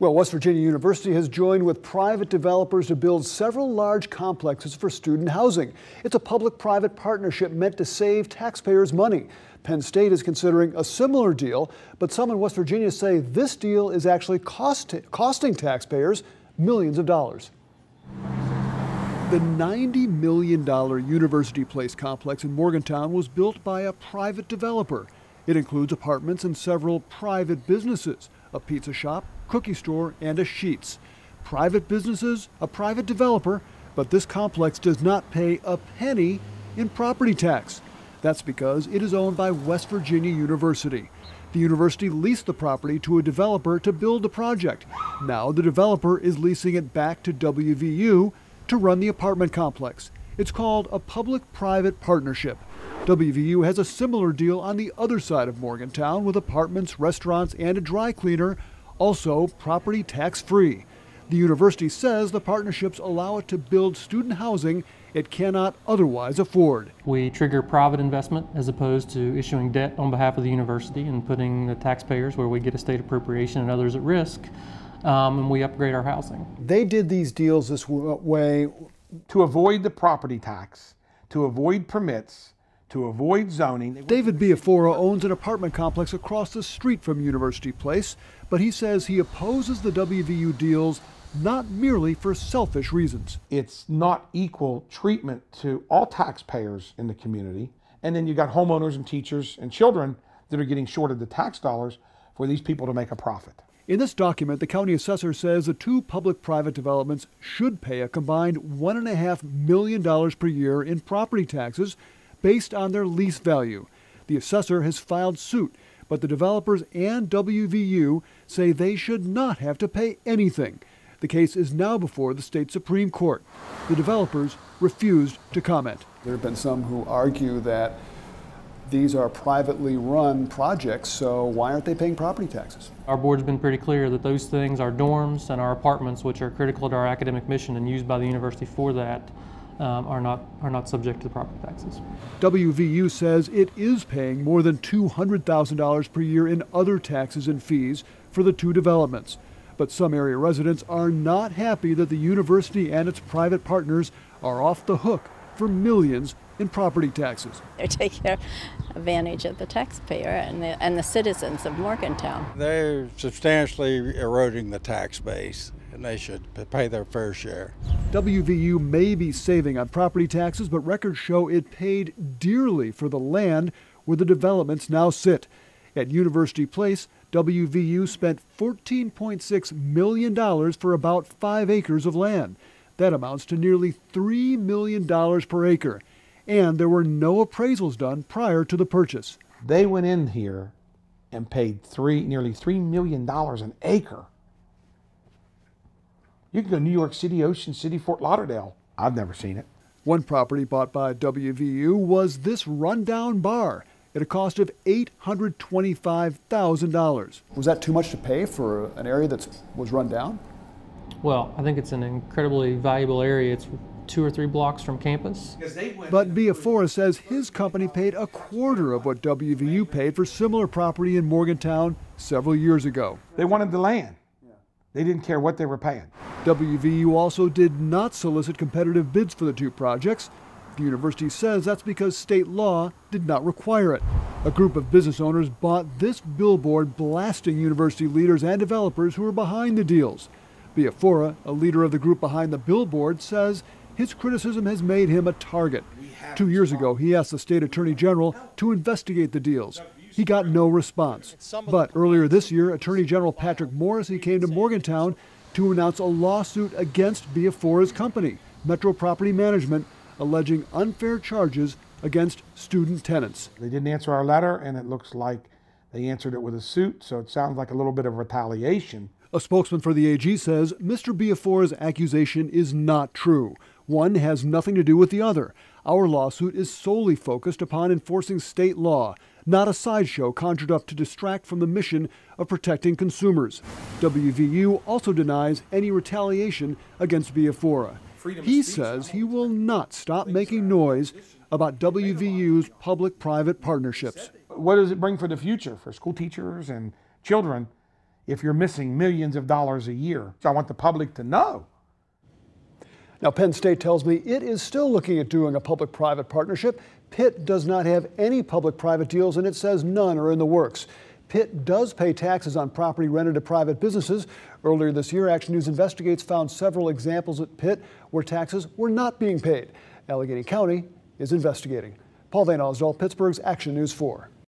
Well, West Virginia University has joined with private developers to build several large complexes for student housing. It's a public-private partnership meant to save taxpayers money. Penn State is considering a similar deal, but some in West Virginia say this deal is actually costing taxpayers millions of dollars. The $90 million University Place complex in Morgantown was built by a private developer. It includes apartments and several private businesses, a pizza shop, cookie store, and a Sheetz. Private businesses, a private developer, but this complex does not pay a penny in property tax. That's because it is owned by West Virginia University. The university leased the property to a developer to build the project. Now the developer is leasing it back to WVU to run the apartment complex. It's called a public-private partnership. WVU has a similar deal on the other side of Morgantown with apartments, restaurants, and a dry cleaner, also property tax-free. The university says the partnerships allow it to build student housing it cannot otherwise afford. We trigger private investment as opposed to issuing debt on behalf of the university and putting the taxpayers, where we get a state appropriation, and others at risk, and we upgrade our housing. They did these deals this way to avoid the property tax, to avoid permits, to avoid zoning. David Biafora owns an apartment complex across the street from University Place, but he says he opposes the WVU deals not merely for selfish reasons. It's not equal treatment to all taxpayers in the community, and then you got homeowners and teachers and children that are getting shorted the tax dollars for these people to make a profit. In this document, the county assessor says the two public-private developments should pay a combined $1.5 million per year in property taxes based on their lease value. The assessor has filed suit, but the developers and WVU say they should not have to pay anything. The case is now before the state Supreme Court. The developers refused to comment. There have been some who argue that these are privately run projects, so why aren't they paying property taxes? Our board's been pretty clear that those things, our dorms and our apartments, which are critical to our academic mission and used by the university for that, are not subject to property taxes. WVU says it is paying more than $200,000 per year in other taxes and fees for the two developments. But some area residents are not happy that the university and its private partners are off the hook for millions in property taxes. They're taking advantage of the taxpayer and the citizens of Morgantown. They're substantially eroding the tax base, and they should pay their fair share. WVU may be saving on property taxes, but records show it paid dearly for the land where the developments now sit. At University Place, WVU spent $14.6 million for about 5 acres of land. That amounts to nearly $3 million per acre. And there were no appraisals done prior to the purchase. They went in here and paid nearly $3 million an acre. You can go New York City, Ocean City, Fort Lauderdale. I've never seen it. One property bought by WVU was this rundown bar at a cost of $825,000. Was that too much to pay for an area that was run down? Well, I think it's an incredibly valuable area. It's 2 or 3 blocks from campus. But Biafora says his company paid a quarter of what WVU paid for similar property in Morgantown several years ago. They wanted the land. They didn't care what they were paying. WVU also did not solicit competitive bids for the two projects. The university says that's because state law did not require it. A group of business owners bought this billboard blasting university leaders and developers who were behind the deals. Biafora, a leader of the group behind the billboard, says his criticism has made him a target. 2 years ago, he asked the state attorney general to investigate the deals. He got no response. But earlier this year, Attorney General Patrick Morrisey came to Morgantown to announce a lawsuit against Biafora's company, Metro Property Management, alleging unfair charges against student tenants. They didn't answer our letter, and it looks like they answered it with a suit, so it sounds like a little bit of retaliation. A spokesman for the AG says Mr. Biafora's accusation is not true. One has nothing to do with the other. Our lawsuit is solely focused upon enforcing state law, not a sideshow conjured up to distract from the mission of protecting consumers. WVU also denies any retaliation against Biafora. He says he will not stop making noise about WVU's public-private partnerships. What does it bring for the future for school teachers and children if you're missing millions of dollars a year. So I want the public to know. Now, Penn State tells me it is still looking at doing a public-private partnership. Pitt does not have any public-private deals, and it says none are in the works. Pitt does pay taxes on property rented to private businesses. Earlier this year, Action News Investigates found several examples at Pitt where taxes were not being paid. Allegheny County is investigating. Paul Van Osdol, Pittsburgh's Action News 4.